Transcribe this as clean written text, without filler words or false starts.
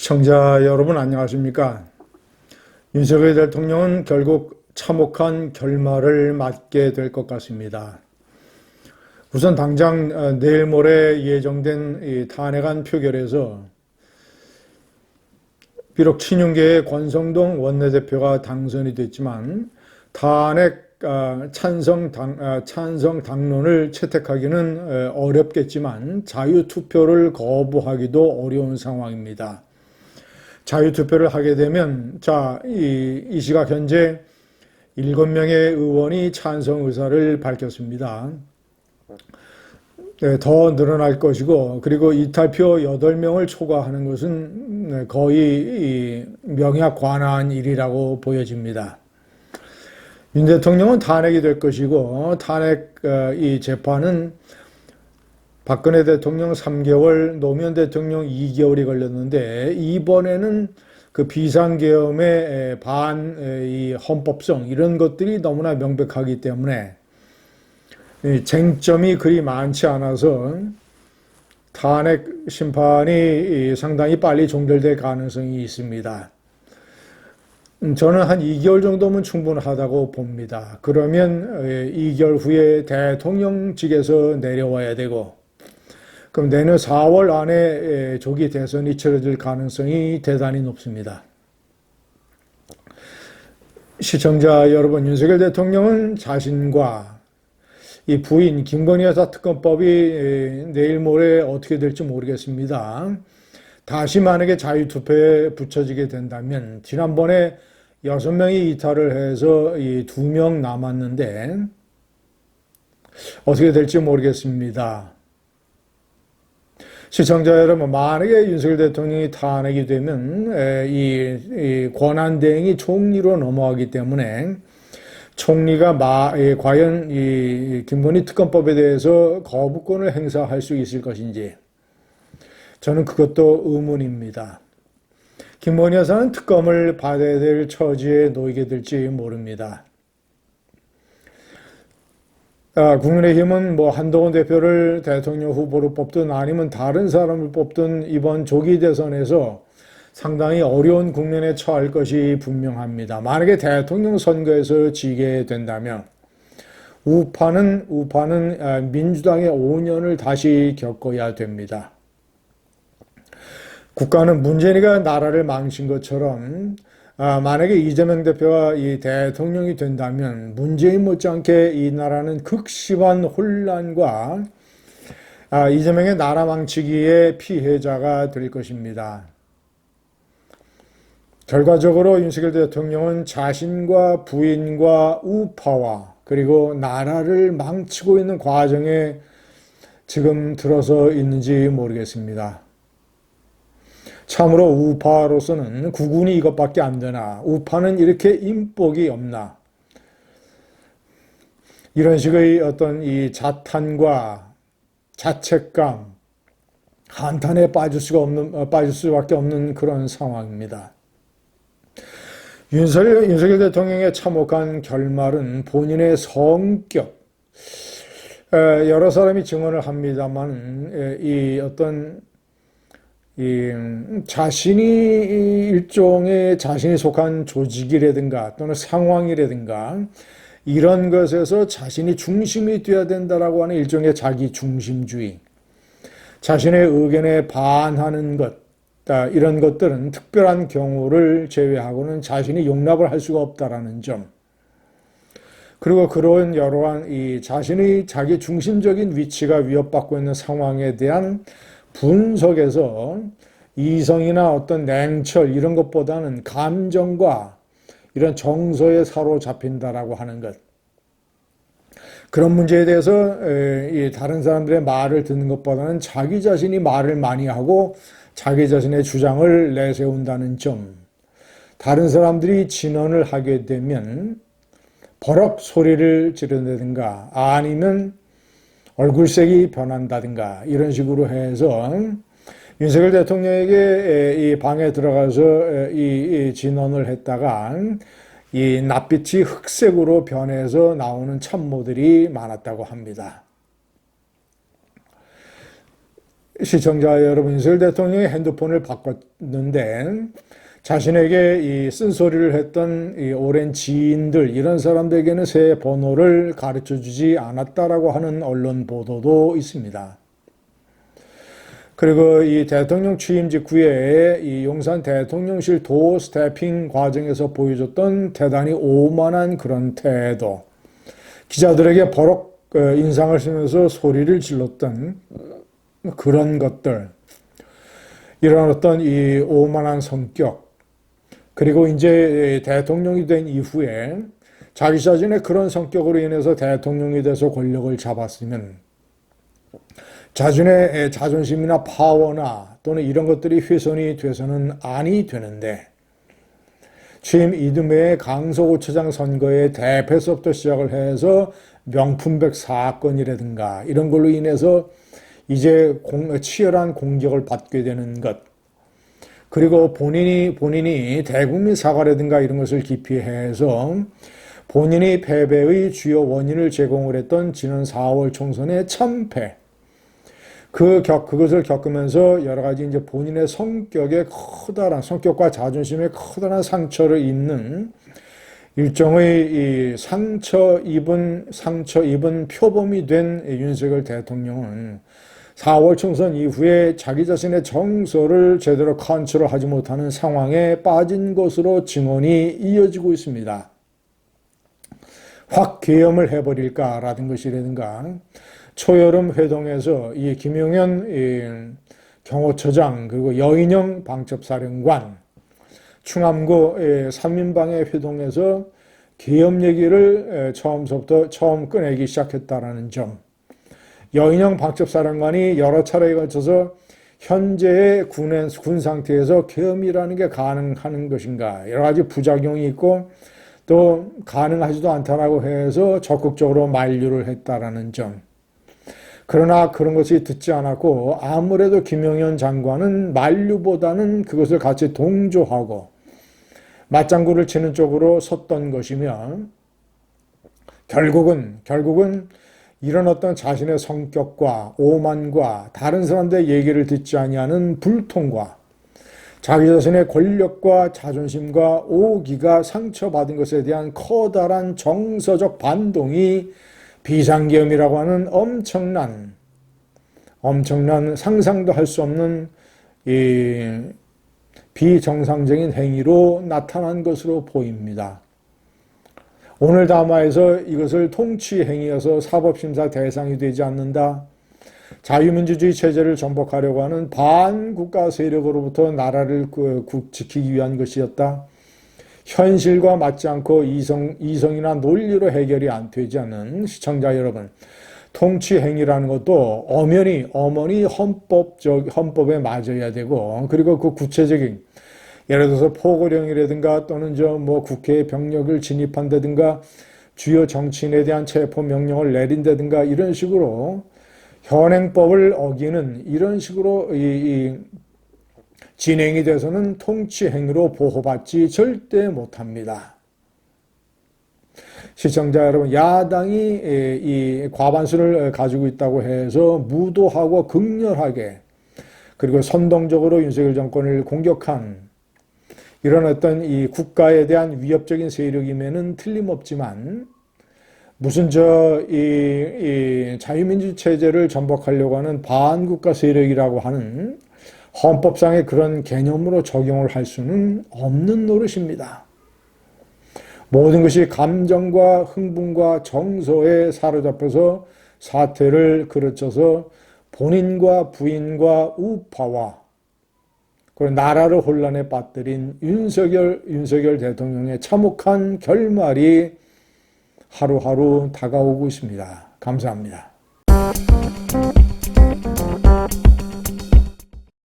시청자 여러분 안녕하십니까? 윤석열 대통령은 결국 참혹한 결말을 맞게 될 것 같습니다. 우선 당장 내일 모레 예정된 이 탄핵안 표결에서 비록 친윤계의 권성동 원내대표가 당선이 됐지만 탄핵 찬성 당론을 채택하기는 어렵겠지만 자유투표를 거부하기도 어려운 상황입니다. 자유투표를 하게 되면 이 시각 현재 7명의 의원이 찬성 의사를 밝혔습니다. 네, 더 늘어날 것이고, 그리고 이탈표 8명을 초과하는 것은 거의 명약관화한 일이라고 보여집니다. 윤 대통령은 탄핵이 될 것이고, 탄핵 이 재판은 박근혜 대통령 3개월, 노무현 대통령 2개월이 걸렸는데, 이번에는 그 비상계엄의 이 헌법성, 이런 것들이 너무나 명백하기 때문에, 쟁점이 그리 많지 않아서 탄핵 심판이 상당히 빨리 종결될 가능성이 있습니다. 저는 한 2개월 정도면 충분하다고 봅니다. 그러면 2개월 후에 대통령직에서 내려와야 되고, 그럼 내년 4월 안에 조기 대선이 치러질 가능성이 대단히 높습니다. 시청자 여러분, 윤석열 대통령은 자신과 이 부인 김건희 여사 특검법이 내일 모레 어떻게 될지 모르겠습니다. 다시 만약에 자유투표에 붙여지게 된다면 지난번에 6명이 이탈을 해서 이 2명 남았는데 어떻게 될지 모르겠습니다. 시청자 여러분, 만약에 윤석열 대통령이 탄핵이 되면 이 권한대행이 총리로 넘어가기 때문에 총리가 과연 이 김건희 특검법에 대해서 거부권을 행사할 수 있을 것인지 저는 그것도 의문입니다. 김건희 여사는 특검을 받아야 될 처지에 놓이게 될지 모릅니다. 국민의힘은 한동훈 대표를 대통령 후보로 뽑든 아니면 다른 사람을 뽑든 이번 조기 대선에서 상당히 어려운 국면에 처할 것이 분명합니다. 만약에 대통령 선거에서 지게 된다면 우파는 민주당의 5년을 다시 겪어야 됩니다. 국가는 문재인이가 나라를 망친 것처럼 만약에 이재명 대표가 이 대통령이 된다면 문재인 못지않게 이 나라는 극심한 혼란과 이재명의 나라 망치기의 피해자가 될 것입니다. 결과적으로 윤석열 대통령은 자신과 부인과 우파와 그리고 나라를 망치고 있는 과정에 지금 들어서 있는지 모르겠습니다. 참으로 우파로서는 국군이 이것밖에 안 되나, 우파는 이렇게 인복이 없나, 이런 식의 어떤 이 자탄과 자책감, 한탄에 빠질 수밖에 없는 그런 상황입니다. 윤석열 대통령의 참혹한 결말은 본인의 성격, 여러 사람이 증언을 합니다만, 자신이 일종의 자신이 속한 조직이라든가 또는 상황이라든가 이런 것에서 자신이 중심이 되어야 된다라고 하는 일종의 자기 중심주의, 자신의 의견에 반하는 것, 이런 것들은 특별한 경우를 제외하고는 자신이 용납을 할 수가 없다라는 점. 그리고 그런 여러한 자신의 자기 중심적인 위치가 위협받고 있는 상황에 대한 분석에서 이성이나 어떤 냉철 이런 것보다는 감정과 이런 정서에 사로잡힌다라고 하는 것. 그런 문제에 대해서 다른 사람들의 말을 듣는 것보다는 자기 자신이 말을 많이 하고 자기 자신의 주장을 내세운다는 점. 다른 사람들이 진언을 하게 되면 버럭 소리를 지른다든가 아니면 얼굴색이 변한다든가 이런 식으로 해서 윤석열 대통령에게 이 방에 들어가서 이 진언을 했다가 이 낯빛이 흑색으로 변해서 나오는 참모들이 많았다고 합니다. 시청자 여러분, 윤석열 대통령이 핸드폰을 바꿨는데 자신에게 이 쓴소리를 했던 이 오랜 지인들, 이런 사람들에게는 새 번호를 가르쳐 주지 않았다라고 하는 언론 보도도 있습니다. 그리고 이 대통령 취임 직후에 이 용산 대통령실 도어 스태핑 과정에서 보여줬던 대단히 오만한 그런 태도, 기자들에게 버럭 인상을 쓰면서 소리를 질렀던 그런 것들, 이런 어떤 이 오만한 성격, 그리고 이제 대통령이 된 이후에 자기 자신의 그런 성격으로 인해서 대통령이 돼서 권력을 잡았으면 자신의 자존심이나 파워나 또는 이런 것들이 훼손이 돼서는 아니 되는데, 취임 이듬해의 강서구청장 선거의 대패서부터 시작을 해서 명품백 사건이라든가 이런 걸로 인해서 이제 치열한 공격을 받게 되는 것, 그리고 본인이 대국민 사과라든가 이런 것을 기피해서 본인이 패배의 주요 원인을 제공을 했던 지난 4월 총선의 참패, 그것을 겪으면서 여러 가지 이제 본인의 성격과 자존심에 커다란 상처를 입는 일종의 이 상처 입은 표범이 된 윤석열 대통령은 4월 총선 이후에 자기 자신의 정서를 제대로 컨트롤하지 못하는 상황에 빠진 것으로 증언이 이어지고 있습니다. 확 계엄을 해버릴까라는 것이라든가, 초여름 회동에서 이 김용현 경호처장, 그리고 여인영 방첩사령관, 충암고 3인방의 회동에서 계엄 얘기를 처음 꺼내기 시작했다라는 점, 여인영 방첩사령관이 여러 차례에 걸쳐서 현재의 군 상태에서 계엄이라는 게 가능한 것인가, 여러 가지 부작용이 있고 또 가능하지도 않다라고 해서 적극적으로 만류를 했다라는 점. 그러나 그런 것이 듣지 않았고, 아무래도 김용현 장관은 만류보다는 그것을 같이 동조하고 맞장구를 치는 쪽으로 섰던 것이며, 결국은 이런 어떤 자신의 성격과 오만과 다른 사람들의 얘기를 듣지 아니하는 불통과 자기 자신의 권력과 자존심과 오기가 상처받은 것에 대한 커다란 정서적 반동이 비상계엄이라고 하는 엄청난 상상도 할 수 없는 이 비정상적인 행위로 나타난 것으로 보입니다. 오늘 담화에서 이것을 통치행위여서 사법심사 대상이 되지 않는다, 자유민주주의 체제를 전복하려고 하는 반국가 세력으로부터 나라를 지키기 위한 것이었다, 현실과 맞지 않고 이성이나 논리로 해결이 안 되지 않는 시청자 여러분, 통치행위라는 것도 엄연히 헌법에 맞아야 되고, 그리고 그 구체적인, 예를 들어서 포고령이라든가 또는 국회에 병력을 진입한다든가 주요 정치인에 대한 체포 명령을 내린다든가 이런 식으로 현행법을 어기는 이런 식으로 진행이 돼서는 통치행위로 보호받지 절대 못합니다. 시청자 여러분, 야당이 이 과반수를 가지고 있다고 해서 무도하고 극렬하게 그리고 선동적으로 윤석열 정권을 공격한 이런 어떤 이 국가에 대한 위협적인 세력임에는 틀림없지만, 무슨 이 자유민주 체제를 전복하려고 하는 반국가 세력이라고 하는 헌법상의 그런 개념으로 적용을 할 수는 없는 노릇입니다. 모든 것이 감정과 흥분과 정서에 사로잡혀서 사태를 그르쳐서 본인과 부인과 우파와 그리고 나라를 혼란에 빠뜨린 윤석열 대통령의 참혹한 결말이 하루하루 다가오고 있습니다. 감사합니다.